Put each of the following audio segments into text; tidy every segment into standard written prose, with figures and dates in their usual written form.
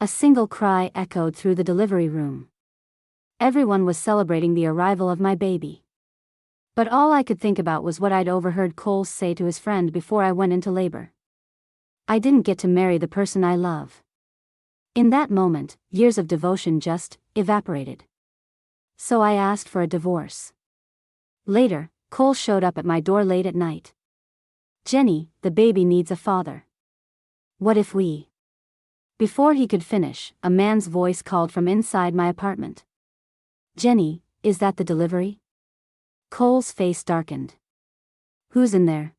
A single cry echoed through the delivery room. Everyone was celebrating the arrival of my baby. But all I could think about was what I'd overheard Cole say to his friend before I went into labor. I didn't get to marry the person I love. In that moment, years of devotion just evaporated. So I asked for a divorce. Later, Cole showed up at my door late at night. "Jenny, the baby needs a father. What if we..." Before he could finish, a man's voice called from inside my apartment. "Jenny, is that the delivery?" Cole's face darkened. "Who's in there?"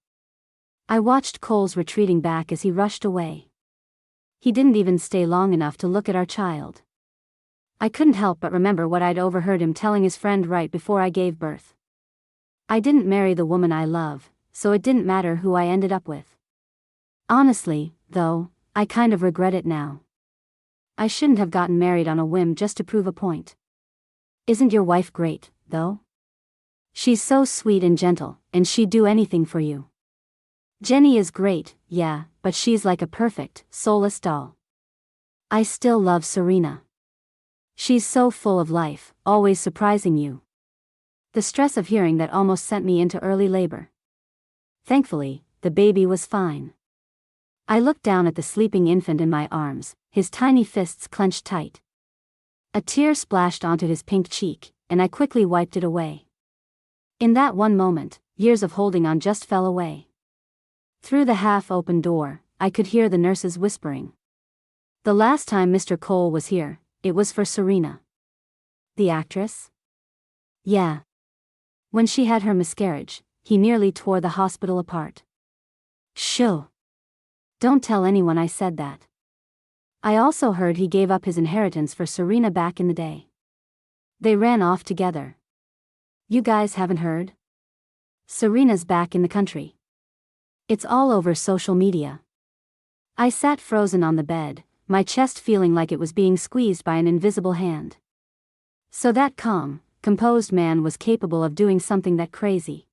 I watched Cole's retreating back as he rushed away. He didn't even stay long enough to look at our child. I couldn't help but remember what I'd overheard him telling his friend right before I gave birth. I didn't marry the woman I love, so it didn't matter who I ended up with. Honestly, though, I kind of regret it now. I shouldn't have gotten married on a whim just to prove a point. Isn't your wife great, though? She's so sweet and gentle, and she'd do anything for you. Jenny is great, yeah, but she's like a perfect, soulless doll. I still love Serena. She's so full of life, always surprising you. The stress of hearing that almost sent me into early labor. Thankfully, the baby was fine. I looked down at the sleeping infant in my arms, his tiny fists clenched tight. A tear splashed onto his pink cheek, and I quickly wiped it away. In that one moment, years of holding on just fell away. Through the half-open door, I could hear the nurses whispering. The last time Mr. Cole was here, it was for Serena. The actress? Yeah. When she had her miscarriage, he nearly tore the hospital apart. Shoo. Don't tell anyone I said that. I also heard he gave up his inheritance for Serena back in the day. They ran off together. You guys haven't heard? Serena's back in the country. It's all over social media. I sat frozen on the bed, my chest feeling like it was being squeezed by an invisible hand. So that calm, composed man was capable of doing something that crazy.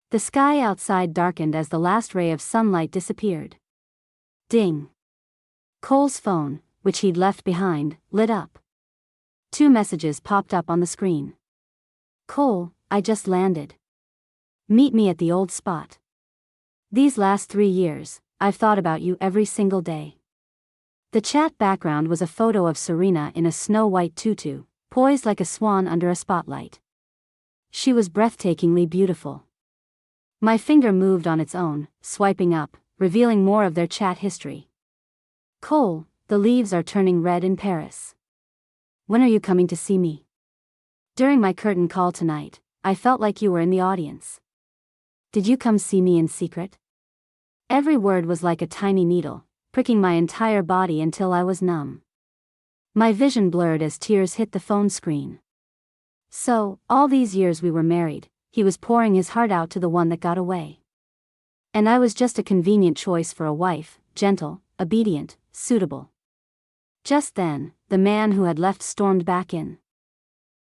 The sky outside darkened as the last ray of sunlight disappeared. Ding. Cole's phone, which he'd left behind, lit up. 2 messages popped up on the screen. Cole, I just landed. Meet me at the old spot. These last 3 years, I've thought about you every single day. The chat background was a photo of Serena in a snow-white tutu, poised like a swan under a spotlight. She was breathtakingly beautiful. My finger moved on its own, swiping up, revealing more of their chat history. Cole, the leaves are turning red in Paris. When are you coming to see me? During my curtain call tonight, I felt like you were in the audience. Did you come see me in secret? Every word was like a tiny needle, pricking my entire body until I was numb. My vision blurred as tears hit the phone screen. So, all these years we were married, he was pouring his heart out to the one that got away. And I was just a convenient choice for a wife, gentle, obedient, suitable. Just then, the man who had left stormed back in.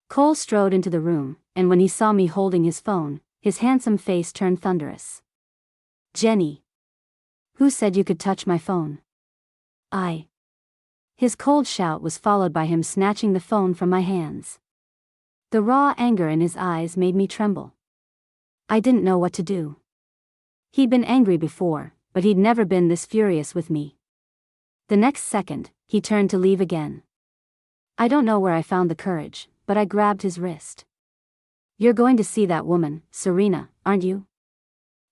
Cole strode into the room, and when he saw me holding his phone, his handsome face turned thunderous. Jenny. Who said you could touch my phone? I. His cold shout was followed by him snatching the phone from my hands. The raw anger in his eyes made me tremble. I didn't know what to do. He'd been angry before, but he'd never been this furious with me. The next second, he turned to leave again. I don't know where I found the courage, but I grabbed his wrist. You're going to see that woman, Serena, aren't you?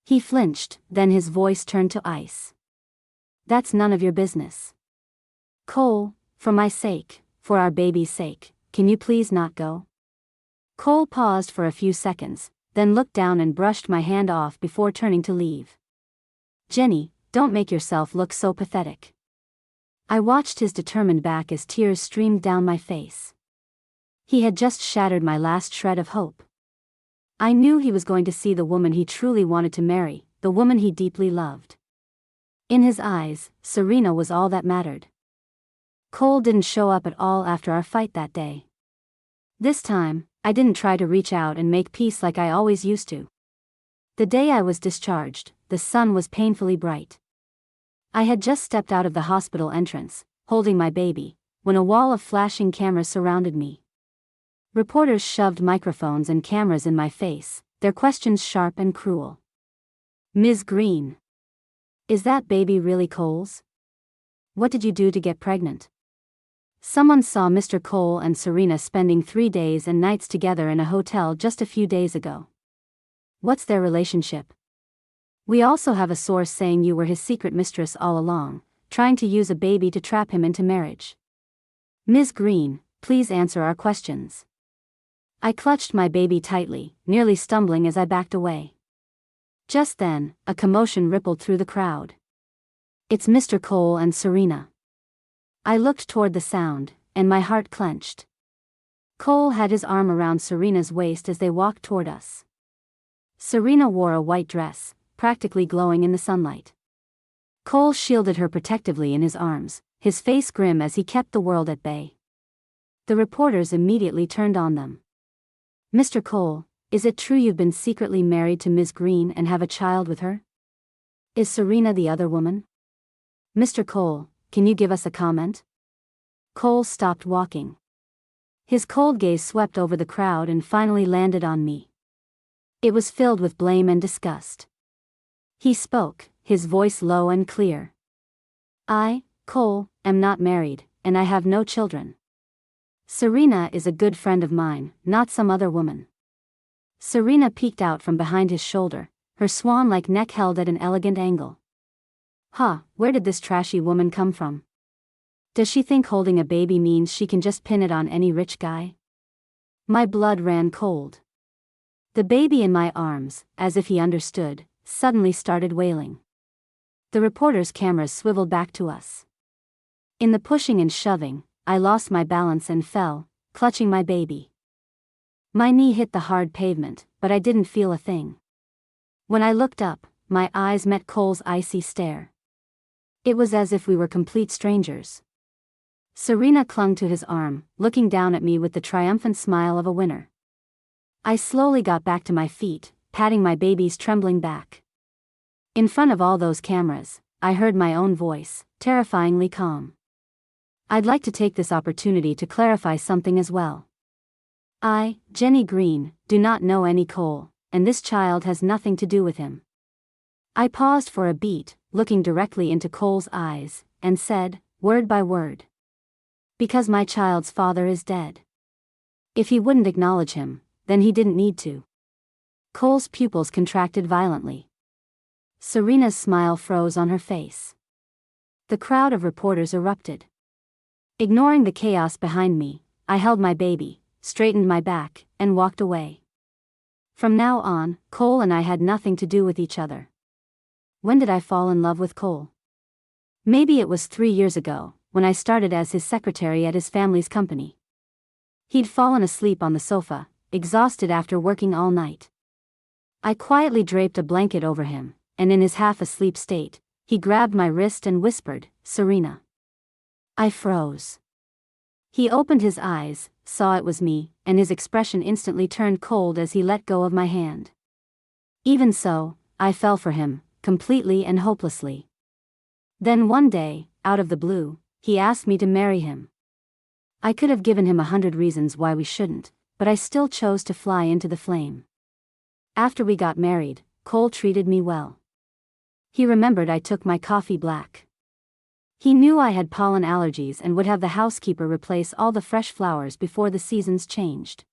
He flinched, then his voice turned to ice. That's none of your business. Cole, for my sake, for our baby's sake, can you please not go? Cole paused for a few seconds, then looked down and brushed my hand off before turning to leave. Jenny, don't make yourself look so pathetic. I watched his determined back as tears streamed down my face. He had just shattered my last shred of hope. I knew he was going to see the woman he truly wanted to marry, the woman he deeply loved. In his eyes, Serena was all that mattered. Cole didn't show up at all after our fight that day. This time, I didn't try to reach out and make peace like I always used to. The day I was discharged, the sun was painfully bright. I had just stepped out of the hospital entrance, holding my baby, when a wall of flashing cameras surrounded me. Reporters shoved microphones and cameras in my face, their questions sharp and cruel. "Ms. Green. Is that baby really Cole's? What did you do to get pregnant? Someone saw Mr. Cole and Serena spending 3 days and nights together in a hotel just a few days ago. What's their relationship? We also have a source saying you were his secret mistress all along, trying to use a baby to trap him into marriage. Ms. Green, please answer our questions." I clutched my baby tightly, nearly stumbling as I backed away. Just then, a commotion rippled through the crowd. "It's Mr. Cole and Serena." I looked toward the sound, and my heart clenched. Cole had his arm around Serena's waist as they walked toward us. Serena wore a white dress, practically glowing in the sunlight. Cole shielded her protectively in his arms, his face grim as he kept the world at bay. The reporters immediately turned on them. "Mr. Cole, is it true you've been secretly married to Ms. Green and have a child with her? Is Serena the other woman? Mr. Cole, can you give us a comment?" Cole stopped walking. His cold gaze swept over the crowd and finally landed on me. It was filled with blame and disgust. He spoke, his voice low and clear. "I, Cole, am not married, and I have no children. Serena is a good friend of mine, not some other woman." Serena peeked out from behind his shoulder, her swan-like neck held at an elegant angle. Where did this trashy woman come from? Does she think holding a baby means she can just pin it on any rich guy? My blood ran cold. The baby in my arms, as if he understood, suddenly started wailing. The reporters' cameras swiveled back to us. In the pushing and shoving, I lost my balance and fell, clutching my baby. My knee hit the hard pavement, but I didn't feel a thing. When I looked up, my eyes met Cole's icy stare. It was as if we were complete strangers. Serena clung to his arm, looking down at me with the triumphant smile of a winner. I slowly got back to my feet, patting my baby's trembling back. In front of all those cameras, I heard my own voice, terrifyingly calm. "I'd like to take this opportunity to clarify something as well. I, Jenny Green, do not know any Cole, and this child has nothing to do with him." I paused for a beat, looking directly into Cole's eyes, and said, word by word. "Because my child's father is dead. If he wouldn't acknowledge him, then he didn't need to." Cole's pupils contracted violently. Serena's smile froze on her face. The crowd of reporters erupted. Ignoring the chaos behind me, I held my baby, straightened my back, and walked away. From now on, Cole and I had nothing to do with each other. When did I fall in love with Cole? Maybe it was 3 years ago, when I started as his secretary at his family's company. He'd fallen asleep on the sofa, exhausted after working all night. I quietly draped a blanket over him, and in his half-asleep state, he grabbed my wrist and whispered, "Serena." I froze. He opened his eyes, saw it was me, and his expression instantly turned cold as he let go of my hand. Even so, I fell for him, completely and hopelessly. Then one day, out of the blue, he asked me to marry him. I could have given him 100 reasons why we shouldn't, but I still chose to fly into the flame. After we got married, Cole treated me well. He remembered I took my coffee black. He knew I had pollen allergies and would have the housekeeper replace all the fresh flowers before the seasons changed.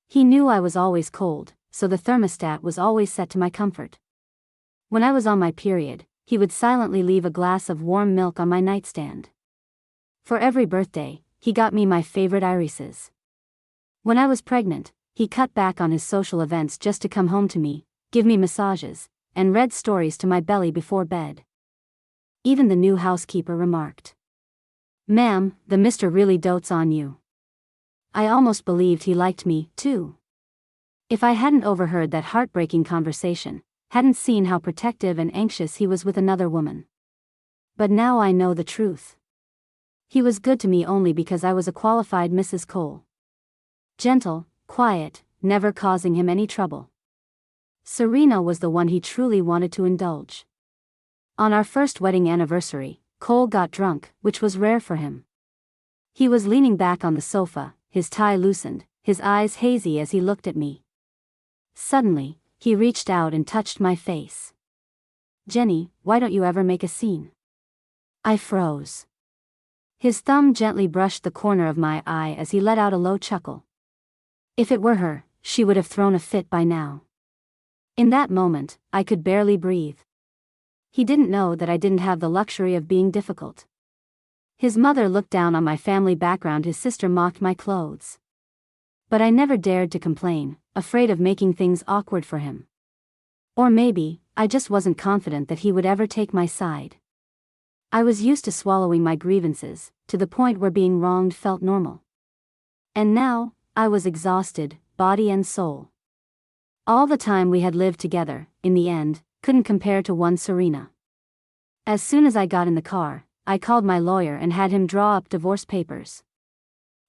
He knew I was always cold, so the thermostat was always set to my comfort. When I was on my period, he would silently leave a glass of warm milk on my nightstand. For every birthday, he got me my favorite irises. When I was pregnant, he cut back on his social events just to come home to me, give me massages, and read stories to my belly before bed. Even the new housekeeper remarked, "Ma'am, the mister really dotes on you." I almost believed he liked me, too. If I hadn't overheard that heartbreaking conversation, hadn't seen how protective and anxious he was with another woman. But now I know the truth. He was good to me only because I was a qualified Mrs. Cole. Gentle, quiet, never causing him any trouble. Serena was the one he truly wanted to indulge. On our first wedding anniversary, Cole got drunk, which was rare for him. He was leaning back on the sofa, his tie loosened, his eyes hazy as he looked at me. Suddenly, he reached out and touched my face. "Jenny, why don't you ever make a scene?" I froze. His thumb gently brushed the corner of my eye as he let out a low chuckle. If it were her, she would have thrown a fit by now. In that moment, I could barely breathe. He didn't know that I didn't have the luxury of being difficult. His mother looked down on my family background, his sister mocked my clothes. But I never dared to complain, afraid of making things awkward for him. Or maybe, I just wasn't confident that he would ever take my side. I was used to swallowing my grievances, to the point where being wronged felt normal. And now, I was exhausted, body and soul. All the time we had lived together, in the end, couldn't compare to one Serena. As soon as I got in the car, I called my lawyer and had him draw up divorce papers.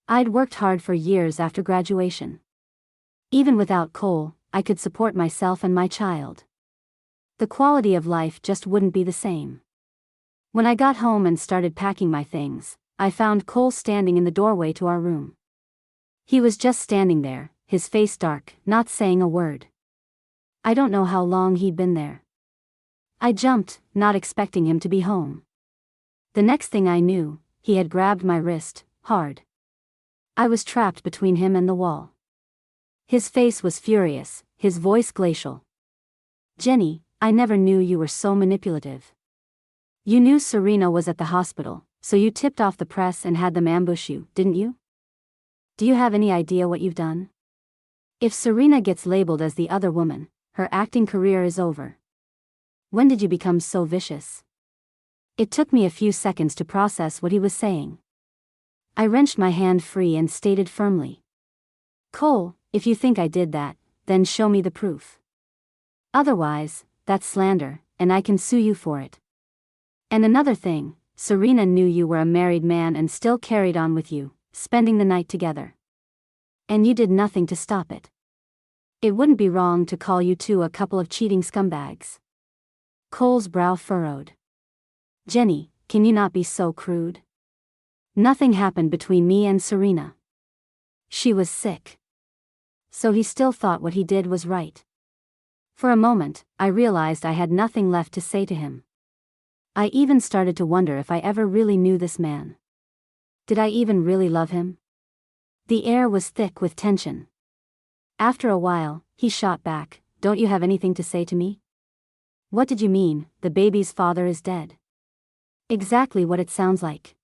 I'd worked hard for years after graduation. Even without Cole, I could support myself and my child. The quality of life just wouldn't be the same. When I got home and started packing my things, I found Cole standing in the doorway to our room. He was just standing there, his face dark, not saying a word. I don't know how long he'd been there. I jumped, not expecting him to be home. The next thing I knew, he had grabbed my wrist, hard. I was trapped between him and the wall. His face was furious, his voice glacial. "Jenny, I never knew you were so manipulative. You knew Serena was at the hospital, so you tipped off the press and had them ambush you, didn't you? Do you have any idea what you've done? If Serena gets labeled as the other woman, her acting career is over. When did you become so vicious?" It took me a few seconds to process what he was saying. I wrenched my hand free and stated firmly, "Cole, if you think I did that, then show me the proof. Otherwise, that's slander, and I can sue you for it. And another thing, Serena knew you were a married man and still carried on with you, spending the night together. And you did nothing to stop it. It wouldn't be wrong to call you two a couple of cheating scumbags." Cole's brow furrowed. "Jenny, can you not be so crude? Nothing happened between me and Serena. She was sick." So he still thought what he did was right. For a moment, I realized I had nothing left to say to him. I even started to wonder if I ever really knew this man. Did I even really love him? The air was thick with tension. After a while, he shot back, "Don't you have anything to say to me?" "What did you mean, the baby's father is dead?" "Exactly what it sounds like."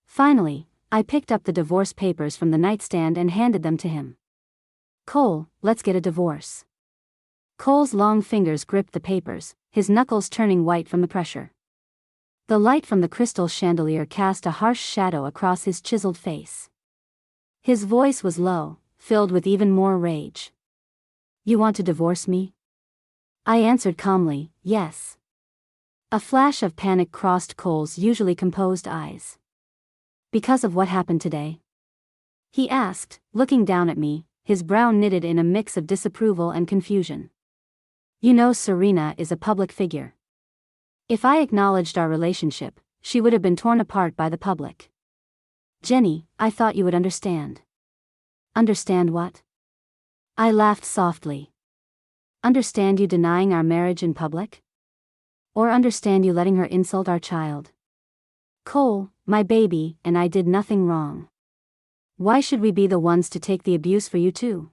Finally, I picked up the divorce papers from the nightstand and handed them to him. "Cole, let's get a divorce." Cole's long fingers gripped the papers, his knuckles turning white from the pressure. The light from the crystal chandelier cast a harsh shadow across his chiseled face. His voice was low, filled with even more rage. "You want to divorce me?" I answered calmly, "Yes." A flash of panic crossed Cole's usually composed eyes. "Because of what happened today?" he asked, looking down at me, his brow knitted in a mix of disapproval and confusion. "You know Serena is a public figure. If I acknowledged our relationship, she would have been torn apart by the public. Jenny, I thought you would understand." "Understand what?" I laughed softly. "Understand you denying our marriage in public? Or understand you letting her insult our child? Cole, my baby, and I did nothing wrong. Why should we be the ones to take the abuse for you too?"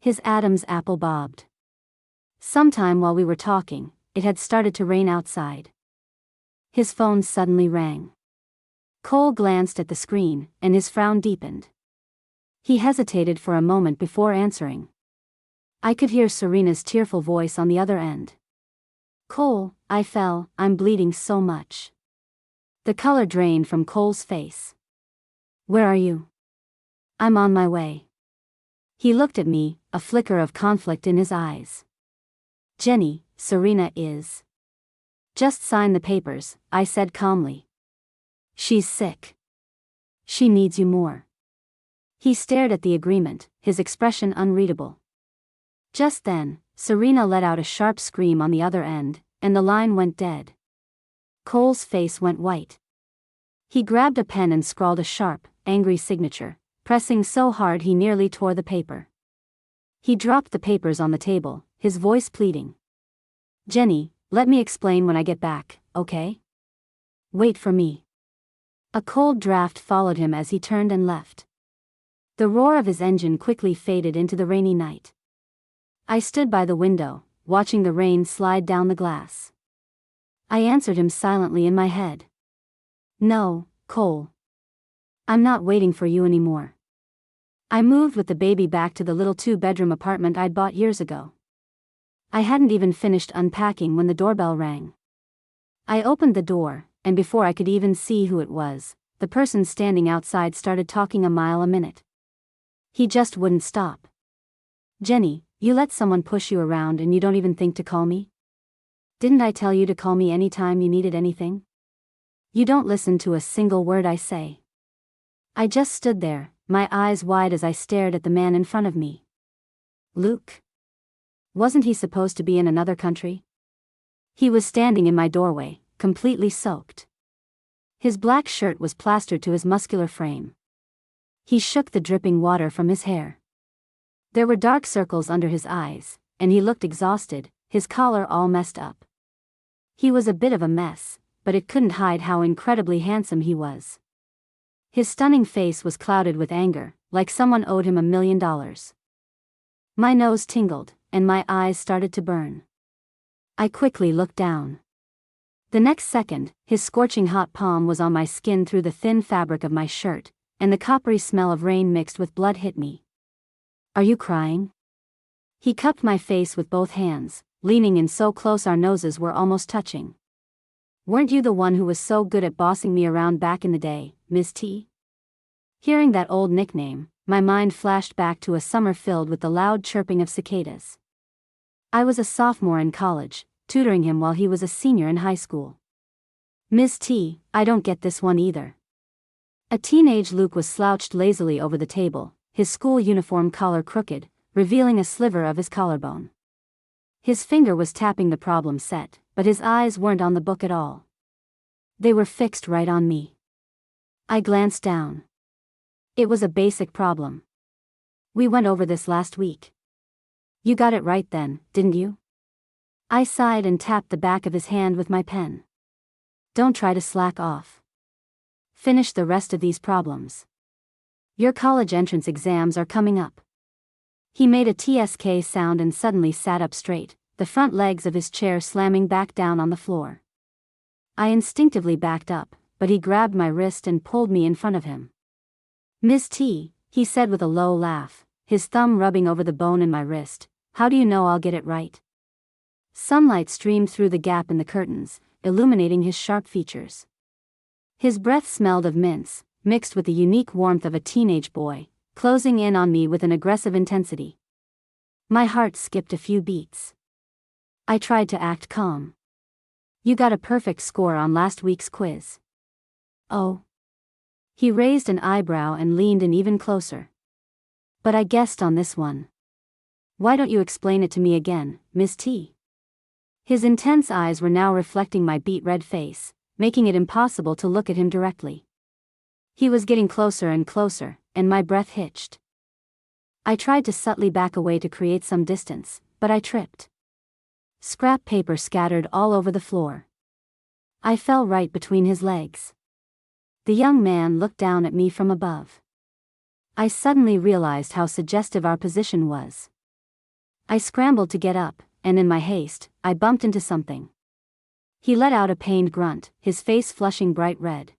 His Adam's apple bobbed. Sometime while we were talking, it had started to rain outside. His phone suddenly rang. Cole glanced at the screen, and his frown deepened. He hesitated for a moment before answering. I could hear Serena's tearful voice on the other end. "Cole, I'm bleeding so much." The color drained from Cole's face. "Where are you?" "I'm on my way." He looked at me, a flicker of conflict in his eyes. "Jenny, Serena is." "Just sign the papers," I said calmly. "She's sick. She needs you more." He stared at the agreement, his expression unreadable. Just then, Serena let out a sharp scream on the other end, and the line went dead. Cole's face went white. He grabbed a pen and scrawled a sharp, angry signature, pressing so hard he nearly tore the paper. He dropped the papers on the table, his voice pleading. "Jenny, let me explain when I get back, okay? Wait for me." A cold draft followed him as he turned and left. The roar of his engine quickly faded into the rainy night. I stood by the window, watching the rain slide down the glass. I answered him silently in my head. "No, Cole. I'm not waiting for you anymore." I moved with the baby back to the little 2-bedroom apartment I'd bought years ago. I hadn't even finished unpacking when the doorbell rang. I opened the door, and before I could even see who it was, the person standing outside started talking a mile a minute. He just wouldn't stop. "Jenny, you let someone push you around and you don't even think to call me? Didn't I tell you to call me anytime you needed anything? You don't listen to a single word I say." I just stood there, my eyes wide as I stared at the man in front of me. Luke? Wasn't he supposed to be in another country? He was standing in my doorway, completely soaked. His black shirt was plastered to his muscular frame. He shook the dripping water from his hair. There were dark circles under his eyes, and he looked exhausted, his collar all messed up. He was a bit of a mess, but it couldn't hide how incredibly handsome he was. His stunning face was clouded with anger, like someone owed him $1 million. My nose tingled, and my eyes started to burn. I quickly looked down. The next second, his scorching hot palm was on my skin through the thin fabric of my shirt, and the coppery smell of rain mixed with blood hit me. "Are you crying?" He cupped my face with both hands, leaning in so close our noses were almost touching. "Weren't you the one who was so good at bossing me around back in the day, Miss T?" Hearing that old nickname, my mind flashed back to a summer filled with the loud chirping of cicadas. I was a sophomore in college, tutoring him while he was a senior in high school. "Miss T, I don't get this one either." A teenage Luke was slouched lazily over the table, his school uniform collar crooked, revealing a sliver of his collarbone. His finger was tapping the problem set, but his eyes weren't on the book at all. They were fixed right on me. I glanced down. It was a basic problem. "We went over this last week. You got it right then, didn't you?" I sighed and tapped the back of his hand with my pen. "Don't try to slack off. Finish the rest of these problems. Your college entrance exams are coming up." He made a TSK sound and suddenly sat up straight, the front legs of his chair slamming back down on the floor. I instinctively backed up, but he grabbed my wrist and pulled me in front of him. "Miss T," he said with a low laugh, his thumb rubbing over the bone in my wrist, "how do you know I'll get it right?" Sunlight streamed through the gap in the curtains, illuminating his sharp features. His breath smelled of mints, mixed with the unique warmth of a teenage boy, closing in on me with an aggressive intensity. My heart skipped a few beats. I tried to act calm. "You got a perfect score on last week's quiz." "Oh." He raised an eyebrow and leaned in even closer. "But I guessed on this one. Why don't you explain it to me again, Miss T?" His intense eyes were now reflecting my beet-red face, making it impossible to look at him directly. He was getting closer and closer, and my breath hitched. I tried to subtly back away to create some distance, but I tripped. Scrap paper scattered all over the floor. I fell right between his legs. The young man looked down at me from above. I suddenly realized how suggestive our position was. I scrambled to get up, and in my haste, I bumped into something. He let out a pained grunt, his face flushing bright red.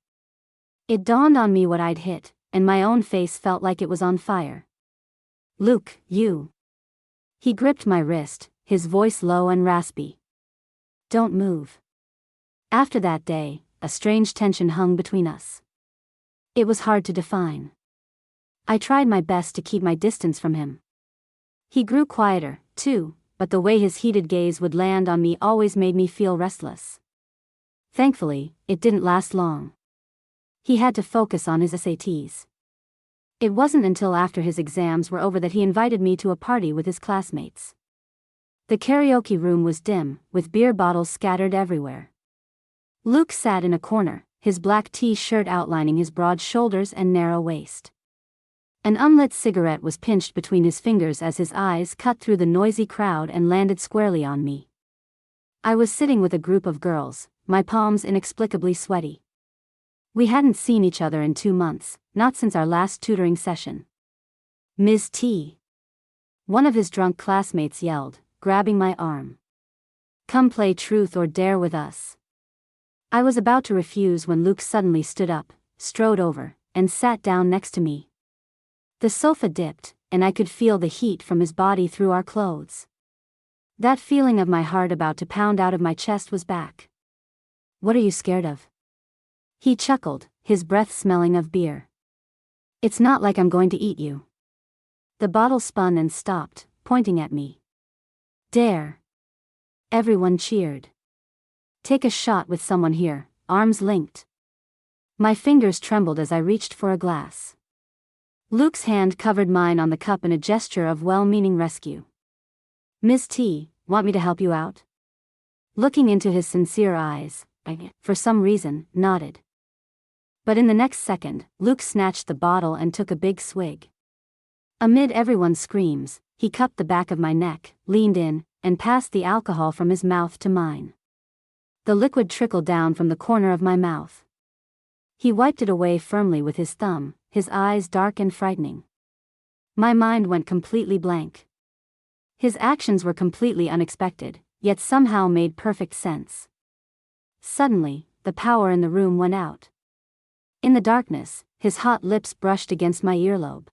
It dawned on me what I'd hit, and my own face felt like it was on fire. "Luke, you." He gripped my wrist, his voice low and raspy. "Don't move." After that day, a strange tension hung between us. It was hard to define. I tried my best to keep my distance from him. He grew quieter, too, but the way his heated gaze would land on me always made me feel restless. Thankfully, it didn't last long. He had to focus on his SATs. It wasn't until after his exams were over that he invited me to a party with his classmates. The karaoke room was dim, with beer bottles scattered everywhere. Luke sat in a corner, his black t-shirt outlining his broad shoulders and narrow waist. An unlit cigarette was pinched between his fingers as his eyes cut through the noisy crowd and landed squarely on me. I was sitting with a group of girls, my palms inexplicably sweaty. We hadn't seen each other in 2 months, not since our last tutoring session. "Ms. T," one of his drunk classmates yelled, grabbing my arm. "Come play truth or dare with us." I was about to refuse when Luke suddenly stood up, strode over, and sat down next to me. The sofa dipped, and I could feel the heat from his body through our clothes. That feeling of my heart about to pound out of my chest was back. "What are you scared of?" He chuckled, his breath smelling of beer. "It's not like I'm going to eat you." The bottle spun and stopped, pointing at me. "Dare." Everyone cheered. "Take a shot with someone here, arms linked." My fingers trembled as I reached for a glass. Luke's hand covered mine on the cup in a gesture of well-meaning rescue. "Ms. T, want me to help you out?" Looking into his sincere eyes, I, for some reason, nodded. But in the next second, Luke snatched the bottle and took a big swig. Amid everyone's screams, he cupped the back of my neck, leaned in, and passed the alcohol from his mouth to mine. The liquid trickled down from the corner of my mouth. He wiped it away firmly with his thumb, his eyes dark and frightening. My mind went completely blank. His actions were completely unexpected, yet somehow made perfect sense. Suddenly, the power in the room went out. In the darkness, his hot lips brushed against my earlobe.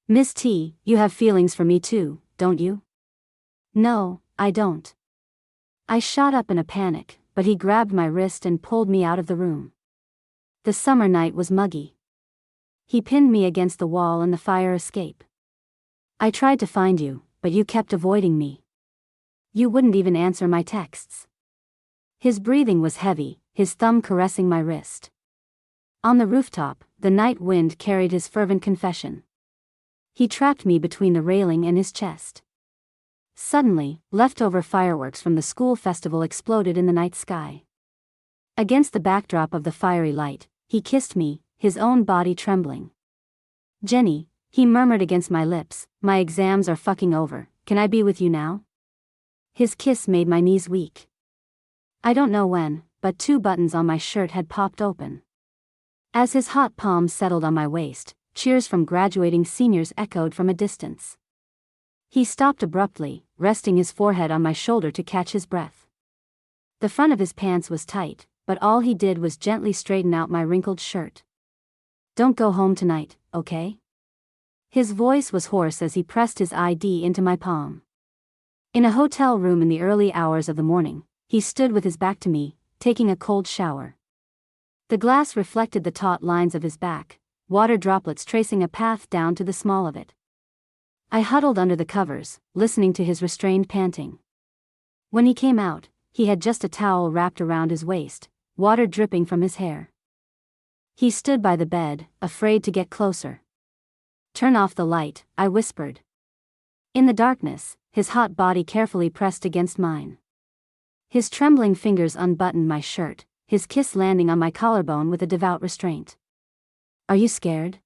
"Miss T, you have feelings for me too, don't you?" "No, I don't." I shot up in a panic, but he grabbed my wrist and pulled me out of the room. The summer night was muggy. He pinned me against the wall in the fire escape. "I tried to find you, but you kept avoiding me. You wouldn't even answer my texts." His breathing was heavy, his thumb caressing my wrist. On the rooftop, the night wind carried his fervent confession. He trapped me between the railing and his chest. Suddenly, leftover fireworks from the school festival exploded in the night sky. Against the backdrop of the fiery light, he kissed me, his own body trembling. "Jenny," he murmured against my lips, "my exams are fucking over, can I be with you now?" His kiss made my knees weak. I don't know when, but 2 buttons on my shirt had popped open. As his hot palm settled on my waist, cheers from graduating seniors echoed from a distance. He stopped abruptly, resting his forehead on my shoulder to catch his breath. The front of his pants was tight, but all he did was gently straighten out my wrinkled shirt. "Don't go home tonight, okay?" His voice was hoarse as he pressed his ID into my palm. In a hotel room in the early hours of the morning, he stood with his back to me, taking a cold shower. The glass reflected the taut lines of his back, water droplets tracing a path down to the small of it. I huddled under the covers, listening to his restrained panting. When he came out, he had just a towel wrapped around his waist, water dripping from his hair. He stood by the bed, afraid to get closer. "Turn off the light," I whispered. In the darkness, his hot body carefully pressed against mine. His trembling fingers unbuttoned my shirt, his kiss landing on my collarbone with a devout restraint. "Are you scared?"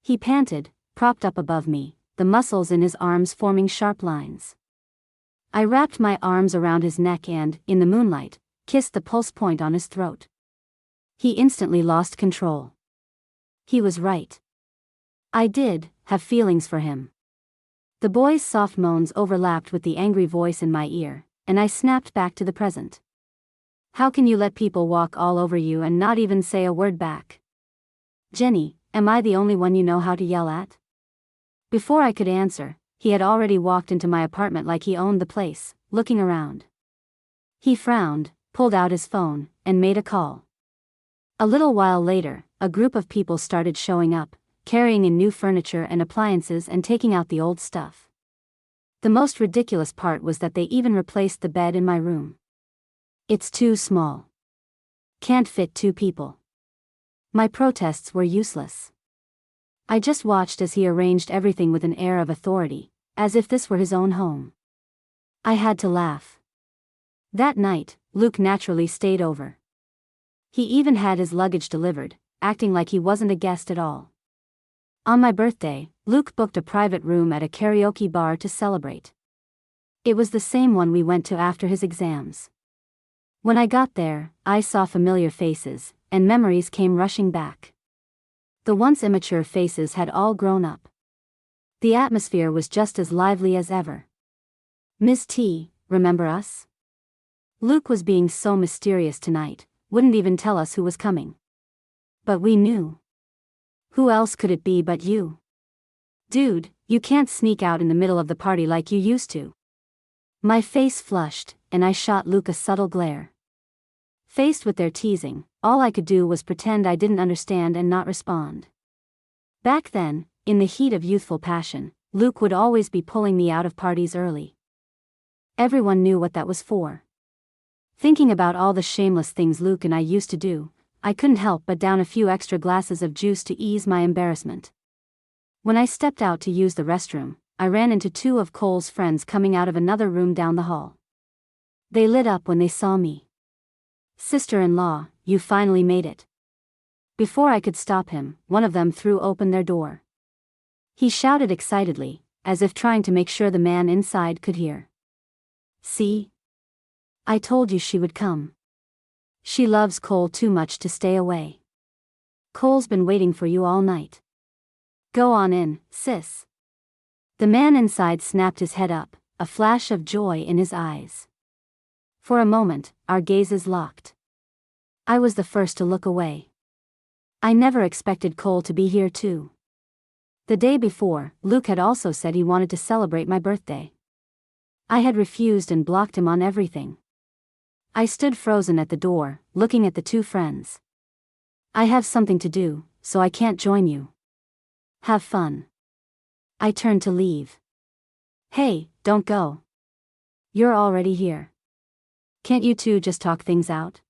He panted, propped up above me, the muscles in his arms forming sharp lines. I wrapped my arms around his neck and, in the moonlight, kissed the pulse point on his throat. He instantly lost control. He was right. I did have feelings for him. The boy's soft moans overlapped with the angry voice in my ear, and I snapped back to the present. "How can you let people walk all over you and not even say a word back? Jenny, am I the only one you know how to yell at?" Before I could answer, he had already walked into my apartment like he owned the place, looking around. He frowned, pulled out his phone, and made a call. A little while later, a group of people started showing up, carrying in new furniture and appliances and taking out the old stuff. The most ridiculous part was that they even replaced the bed in my room. "It's too small. Can't fit 2 people." My protests were useless. I just watched as he arranged everything with an air of authority, as if this were his own home. I had to laugh. That night, Luke naturally stayed over. He even had his luggage delivered, acting like he wasn't a guest at all. On my birthday, Luke booked a private room at a karaoke bar to celebrate. It was the same one we went to after his exams. When I got there, I saw familiar faces, and memories came rushing back. The once immature faces had all grown up. The atmosphere was just as lively as ever. "Miss T, remember us?" Luke was being so mysterious tonight, wouldn't even tell us who was coming. But we knew. Who else could it be but you? "Dude, you can't sneak out in the middle of the party like you used to." My face flushed, and I shot Luke a subtle glare. Faced with their teasing, all I could do was pretend I didn't understand and not respond. Back then, in the heat of youthful passion, Luke would always be pulling me out of parties early. Everyone knew what that was for. Thinking about all the shameless things Luke and I used to do, I couldn't help but down a few extra glasses of juice to ease my embarrassment. When I stepped out to use the restroom, I ran into two of Cole's friends coming out of another room down the hall. They lit up when they saw me. "Sister-in-law, you finally made it." Before I could stop him, one of them threw open their door. He shouted excitedly, as if trying to make sure the man inside could hear. "See? I told you she would come. She loves Cole too much to stay away. Cole's been waiting for you all night. Go on in, sis." The man inside snapped his head up, a flash of joy in his eyes. For a moment, our gazes locked. I was the first to look away. I never expected Cole to be here too. The day before, Luke had also said he wanted to celebrate my birthday. I had refused and blocked him on everything. I stood frozen at the door, looking at the two friends. "I have something to do, so I can't join you. Have fun." I turned to leave. "Hey, don't go. You're already here. Can't you two just talk things out?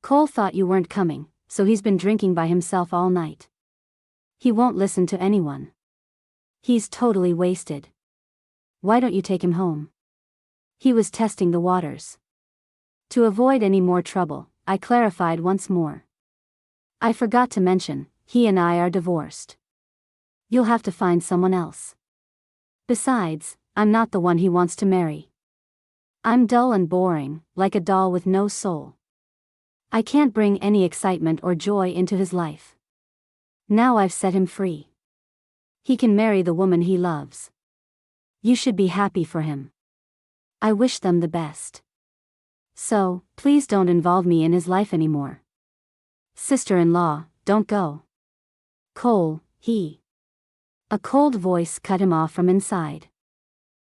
Cole thought you weren't coming, so he's been drinking by himself all night. He won't listen to anyone. He's totally wasted. Why don't you take him home?" He was testing the waters. To avoid any more trouble, I clarified once more. "I forgot to mention, he and I are divorced. You'll have to find someone else. Besides, I'm not the one he wants to marry. I'm dull and boring, like a doll with no soul. I can't bring any excitement or joy into his life. Now I've set him free. He can marry the woman he loves. You should be happy for him. I wish them the best. So, please don't involve me in his life anymore. Sister-in-law, don't go. Cole, he..." A cold voice cut him off from inside.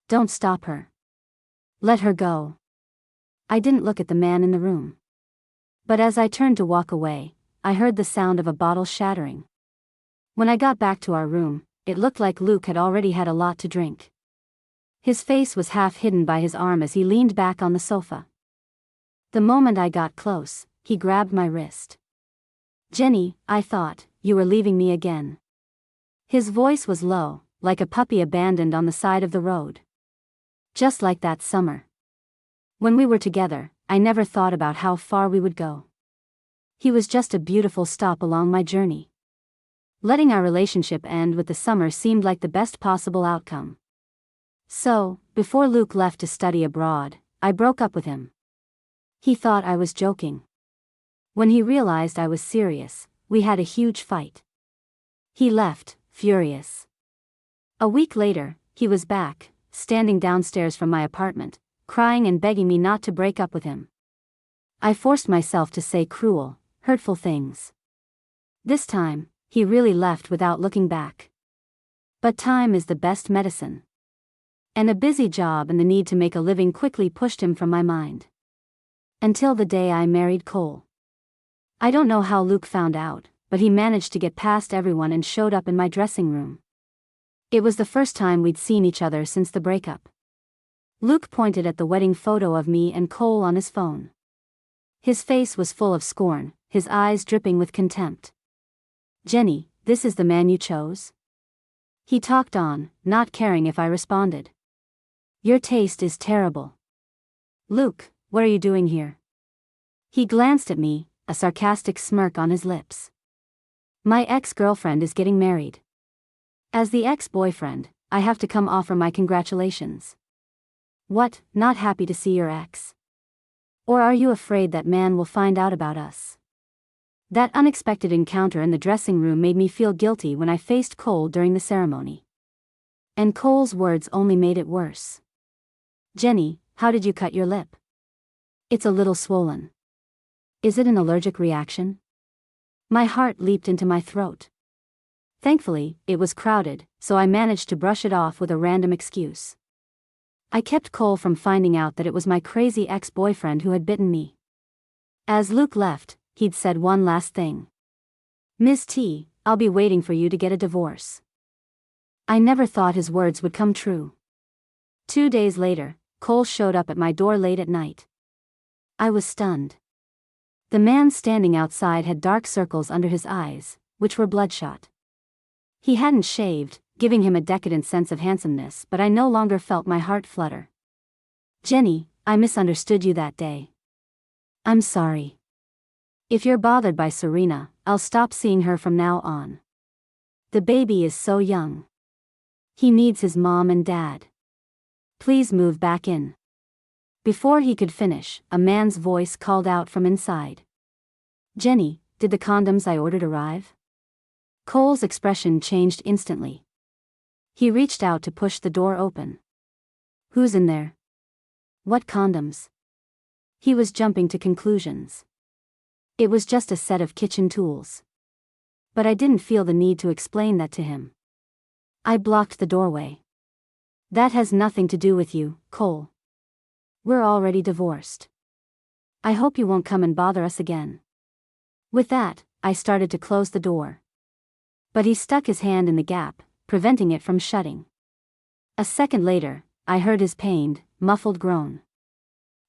"Don't stop her. Let her go." I didn't look at the man in the room. But as I turned to walk away, I heard the sound of a bottle shattering. When I got back to our room, it looked like Luke had already had a lot to drink. His face was half hidden by his arm as he leaned back on the sofa. The moment I got close, he grabbed my wrist. "Jenny, I thought you were leaving me again." His voice was low, like a puppy abandoned on the side of the road. Just like that summer. When we were together, I never thought about how far we would go. He was just a beautiful stop along my journey. Letting our relationship end with the summer seemed like the best possible outcome. So, before Luke left to study abroad, I broke up with him. He thought I was joking. When he realized I was serious, we had a huge fight. He left, furious. A week later, he was back, standing downstairs from my apartment, crying and begging me not to break up with him. I forced myself to say cruel, hurtful things. This time, he really left without looking back. But time is the best medicine. And a busy job and the need to make a living quickly pushed him from my mind. Until the day I married Cole. I don't know how Luke found out, but he managed to get past everyone and showed up in my dressing room. It was the first time we'd seen each other since the breakup. Luke pointed at the wedding photo of me and Cole on his phone. His face was full of scorn, his eyes dripping with contempt. "Jenny, this is the man you chose?" He talked on, not caring if I responded. "Your taste is terrible." "Luke, what are you doing here?" He glanced at me, a sarcastic smirk on his lips. My ex-girlfriend is getting married. As the ex-boyfriend, I have to come offer my congratulations. What, not happy to see your ex? Or are you afraid that man will find out about us? That unexpected encounter in the dressing room made me feel guilty when I faced Cole during the ceremony. And Cole's words only made it worse. Jenny, how did you cut your lip? It's a little swollen. Is it an allergic reaction? My heart leaped into my throat. Thankfully, it was crowded, so I managed to brush it off with a random excuse. I kept Cole from finding out that it was my crazy ex-boyfriend who had bitten me. As Luke left, he'd said one last thing. Miss T, I'll be waiting for you to get a divorce. I never thought his words would come true. 2 days later, Cole showed up at my door late at night. I was stunned. The man standing outside had dark circles under his eyes, which were bloodshot. He hadn't shaved, giving him a decadent sense of handsomeness, but I no longer felt my heart flutter. Jenny, I misunderstood you that day. I'm sorry. If you're bothered by Serena, I'll stop seeing her from now on. The baby is so young. He needs his mom and dad. Please move back in. Before he could finish, a man's voice called out from inside. Jenny, did the condoms I ordered arrive? Cole's expression changed instantly. He reached out to push the door open. Who's in there? What condoms? He was jumping to conclusions. It was just a set of kitchen tools. But I didn't feel the need to explain that to him. I blocked the doorway. That has nothing to do with you, Cole. We're already divorced. I hope you won't come and bother us again. With that, I started to close the door. But he stuck his hand in the gap, preventing it from shutting. A second later, I heard his pained, muffled groan.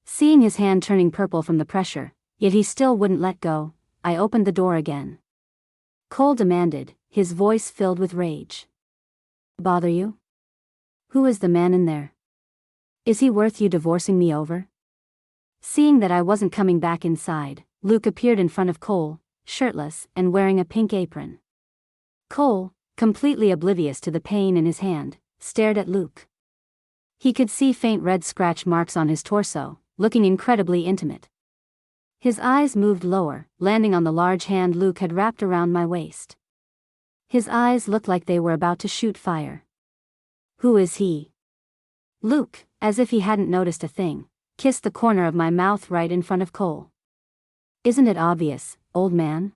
Seeing his hand turning purple from the pressure, yet he still wouldn't let go, I opened the door again. Cole demanded, his voice filled with rage. Bother you? Who is the man in there? Is he worth you divorcing me over? Seeing that I wasn't coming back inside, Luke appeared in front of Cole, shirtless and wearing a pink apron. Cole, completely oblivious to the pain in his hand, stared at Luke. He could see faint red scratch marks on his torso, looking incredibly intimate. His eyes moved lower, landing on the large hand Luke had wrapped around my waist. His eyes looked like they were about to shoot fire. Who is he? Luke, as if he hadn't noticed a thing, kissed the corner of my mouth right in front of Cole. Isn't it obvious, old man?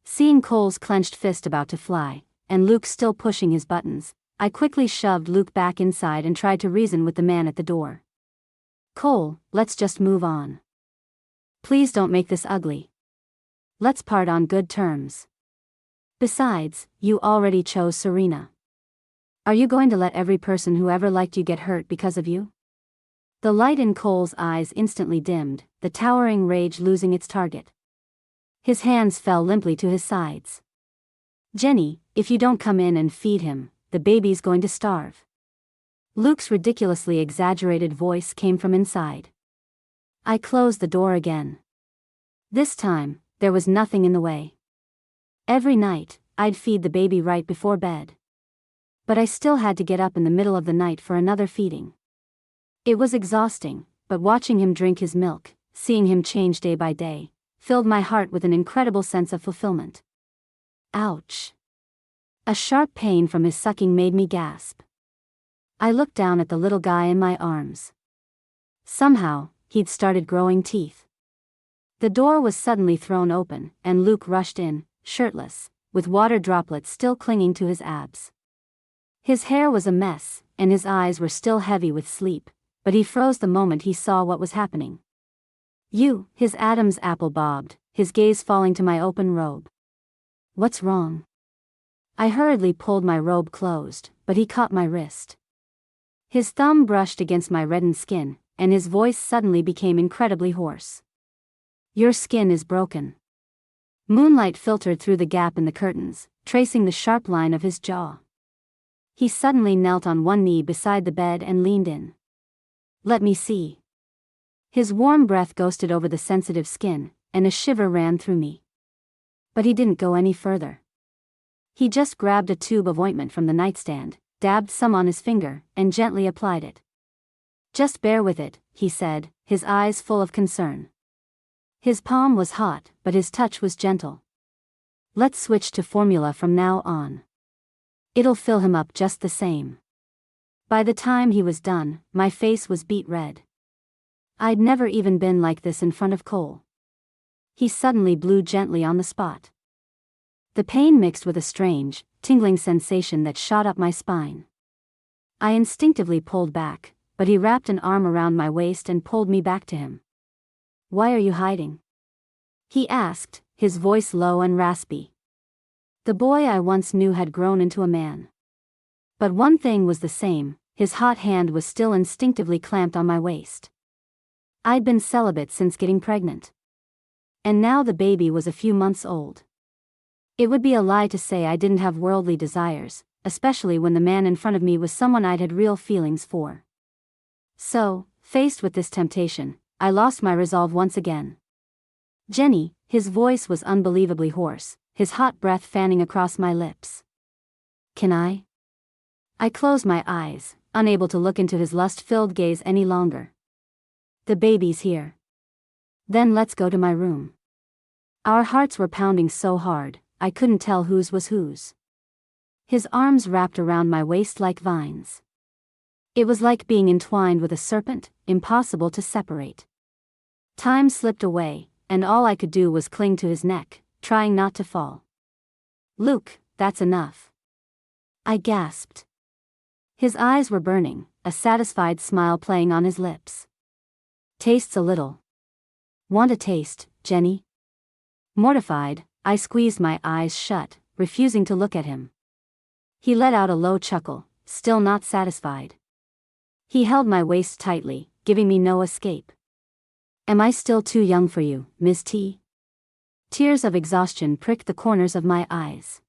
Seeing Cole's clenched fist about to fly, and Luke still pushing his buttons, I quickly shoved Luke back inside and tried to reason with the man at the door. Cole, let's just move on. Please don't make this ugly. Let's part on good terms. Besides, you already chose Serena. Are you going to let every person who ever liked you get hurt because of you? The light in Cole's eyes instantly dimmed, the towering rage losing its target. His hands fell limply to his sides. Jenny, if you don't come in and feed him, the baby's going to starve. Luke's ridiculously exaggerated voice came from inside. I closed the door again. This time, there was nothing in the way. Every night, I'd feed the baby right before bed. But I still had to get up in the middle of the night for another feeding. It was exhausting, but watching him drink his milk, seeing him change day by day, filled my heart with an incredible sense of fulfillment. Ouch. A sharp pain from his sucking made me gasp. I looked down at the little guy in my arms. Somehow, he'd started growing teeth. The door was suddenly thrown open, and Luke rushed in, shirtless, with water droplets still clinging to his abs. His hair was a mess, and his eyes were still heavy with sleep, but he froze the moment he saw what was happening. You, his Adam's apple bobbed, his gaze falling to my open robe. What's wrong? I hurriedly pulled my robe closed, but he caught my wrist. His thumb brushed against my reddened skin, and his voice suddenly became incredibly hoarse. Your skin is broken. Moonlight filtered through the gap in the curtains, tracing the sharp line of his jaw. He suddenly knelt on one knee beside the bed and leaned in. Let me see. His warm breath ghosted over the sensitive skin, and a shiver ran through me. But he didn't go any further. He just grabbed a tube of ointment from the nightstand, dabbed some on his finger, and gently applied it. "Just bear with it," he said, his eyes full of concern. His palm was hot, but his touch was gentle. "Let's switch to formula from now on. It'll fill him up just the same." By the time he was done, my face was beet red. I'd never even been like this in front of Cole. He suddenly blew gently on the spot. The pain mixed with a strange, tingling sensation that shot up my spine. I instinctively pulled back, but he wrapped an arm around my waist and pulled me back to him. "Why are you hiding?" he asked, his voice low and raspy. The boy I once knew had grown into a man. But one thing was the same, his hot hand was still instinctively clamped on my waist. I'd been celibate since getting pregnant. And now the baby was a few months old. It would be a lie to say I didn't have worldly desires, especially when the man in front of me was someone I'd had real feelings for. So, faced with this temptation, I lost my resolve once again. "Jenny," his voice was unbelievably hoarse, his hot breath fanning across my lips. "Can I?" I closed my eyes, unable to look into his lust-filled gaze any longer. "The baby's here. Then let's go to my room." Our hearts were pounding so hard, I couldn't tell whose was whose. His arms wrapped around my waist like vines. It was like being entwined with a serpent, impossible to separate. Time slipped away, and all I could do was cling to his neck, trying not to fall. "Luke, that's enough," I gasped. His eyes were burning, a satisfied smile playing on his lips. "Tastes a little. Want a taste, Jenny?" Mortified, I squeezed my eyes shut, refusing to look at him. He let out a low chuckle, still not satisfied. He held my waist tightly, giving me no escape. "Am I still too young for you, Miss T?" Tears of exhaustion pricked the corners of my eyes.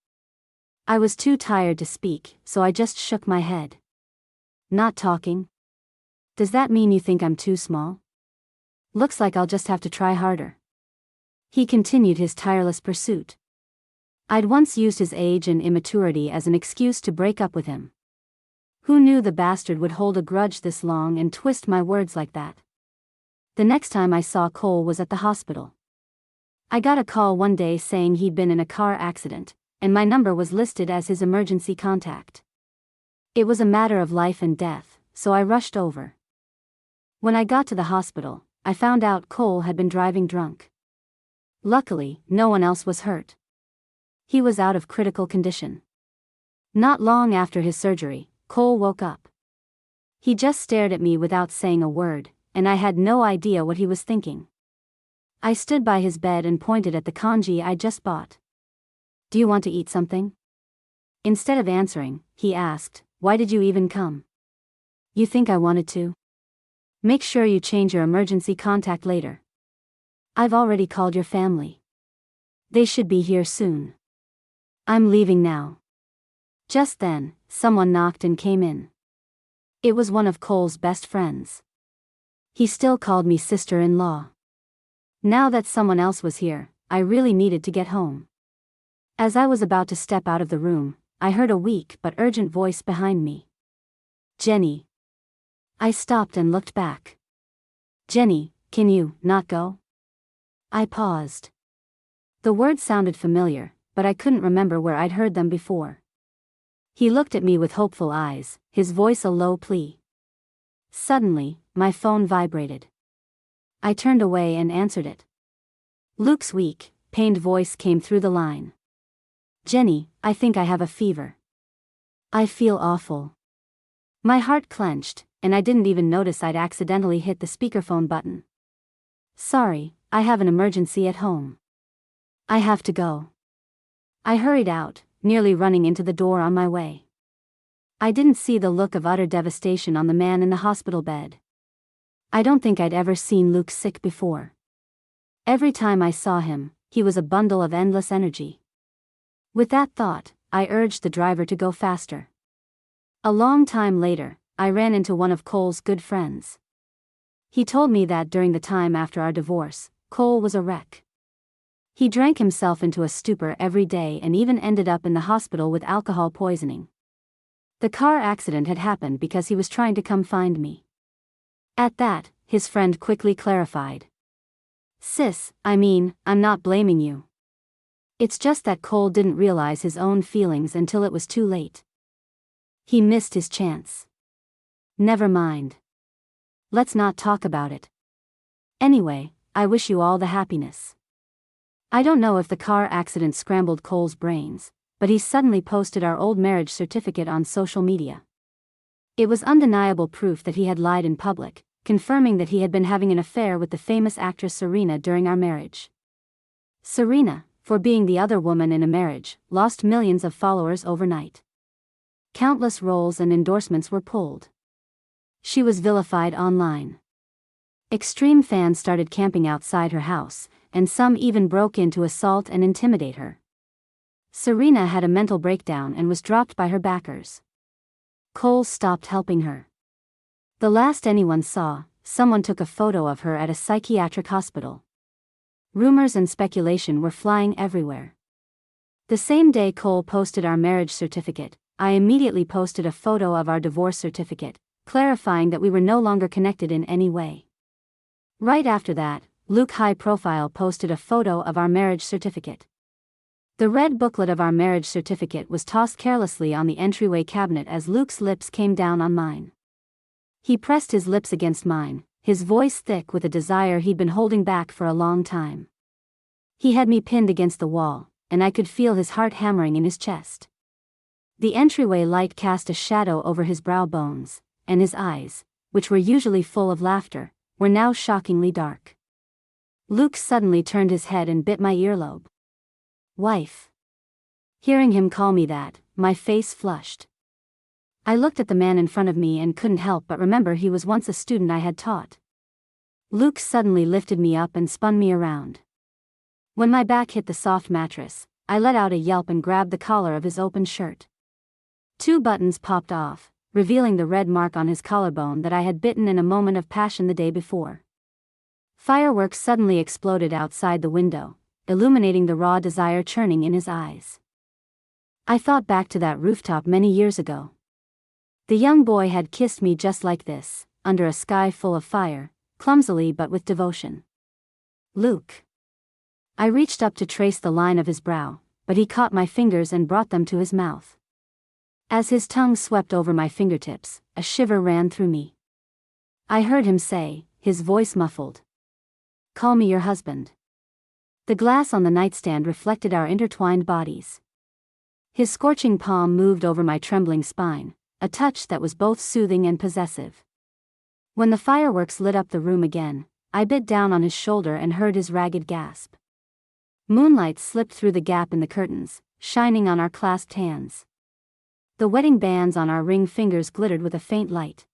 I was too tired to speak, so I just shook my head. "Not talking? Does that mean you think I'm too small? Looks like I'll just have to try harder." He continued his tireless pursuit. I'd once used his age and immaturity as an excuse to break up with him. Who knew the bastard would hold a grudge this long and twist my words like that? The next time I saw Cole was at the hospital. I got a call one day saying he'd been in a car accident, and my number was listed as his emergency contact. It was a matter of life and death, so I rushed over. When I got to the hospital, I found out Cole had been driving drunk. Luckily, no one else was hurt. He was out of critical condition. Not long after his surgery, Cole woke up. He just stared at me without saying a word, and I had no idea what he was thinking. I stood by his bed and pointed at the congee I just bought. "Do you want to eat something?" Instead of answering, he asked, "Why did you even come? You think I wanted to? Make sure you change your emergency contact later. I've already called your family. They should be here soon. I'm leaving now." Just then, someone knocked and came in. It was one of Cole's best friends. He still called me sister-in-law. Now that someone else was here, I really needed to get home. As I was about to step out of the room, I heard a weak but urgent voice behind me. "Jenny." I stopped and looked back. "Jenny, can you not go?" I paused. The words sounded familiar, but I couldn't remember where I'd heard them before. He looked at me with hopeful eyes, his voice a low plea. Suddenly, my phone vibrated. I turned away and answered it. Luke's weak, pained voice came through the line. "Jenny, I think I have a fever. I feel awful." My heart clenched, and I didn't even notice I'd accidentally hit the speakerphone button. "Sorry, I have an emergency at home. I have to go." I hurried out, nearly running into the door on my way. I didn't see the look of utter devastation on the man in the hospital bed. I don't think I'd ever seen Luke sick before. Every time I saw him, he was a bundle of endless energy. With that thought, I urged the driver to go faster. A long time later, I ran into one of Cole's good friends. He told me that during the time after our divorce, Cole was a wreck. He drank himself into a stupor every day and even ended up in the hospital with alcohol poisoning. The car accident had happened because he was trying to come find me. At that, his friend quickly clarified. Sis, I'm not blaming you. It's just that Cole didn't realize his own feelings until it was too late. He missed his chance. Never mind. Let's not talk about it. Anyway, I wish you all the happiness. I don't know if the car accident scrambled Cole's brains, but he suddenly posted our old marriage certificate on social media. It was undeniable proof that he had lied in public, confirming that he had been having an affair with the famous actress Serena during our marriage. Serena, for being the other woman in a marriage, lost millions of followers overnight. Countless roles and endorsements were pulled. She was vilified online. Extreme fans started camping outside her house, and some even broke in to assault and intimidate her. Serena had a mental breakdown and was dropped by her backers. Cole stopped helping her. The last anyone saw, someone took a photo of her at a psychiatric hospital. Rumors and speculation were flying everywhere. The same day Cole posted our marriage certificate, I immediately posted a photo of our divorce certificate, clarifying that we were no longer connected in any way. Right after that, Luke high profile posted a photo of our marriage certificate. The red booklet of our marriage certificate was tossed carelessly on the entryway cabinet as Luke's lips came down on mine. He pressed his lips against mine, his voice thick with a desire he'd been holding back for a long time. He had me pinned against the wall, and I could feel his heart hammering in his chest. The entryway light cast a shadow over his brow bones, and his eyes, which were usually full of laughter, were now shockingly dark. Luke suddenly turned his head and bit my earlobe. Wife. Hearing him call me that, my face flushed. I looked at the man in front of me and couldn't help but remember he was once a student I had taught. Luke suddenly lifted me up and spun me around. When my back hit the soft mattress, I let out a yelp and grabbed the collar of his open shirt. 2 buttons popped off, revealing the red mark on his collarbone that I had bitten in a moment of passion the day before. Fireworks suddenly exploded outside the window, illuminating the raw desire churning in his eyes. I thought back to that rooftop many years ago. The young boy had kissed me just like this, under a sky full of fire, clumsily but with devotion. Luke. I reached up to trace the line of his brow, but he caught my fingers and brought them to his mouth. As his tongue swept over my fingertips, a shiver ran through me. I heard him say, his voice muffled. Call me your husband. The glass on the nightstand reflected our intertwined bodies. His scorching palm moved over my trembling spine, a touch that was both soothing and possessive. When the fireworks lit up the room again, I bit down on his shoulder and heard his ragged gasp. Moonlight slipped through the gap in the curtains, shining on our clasped hands. The wedding bands on our ring fingers glittered with a faint light.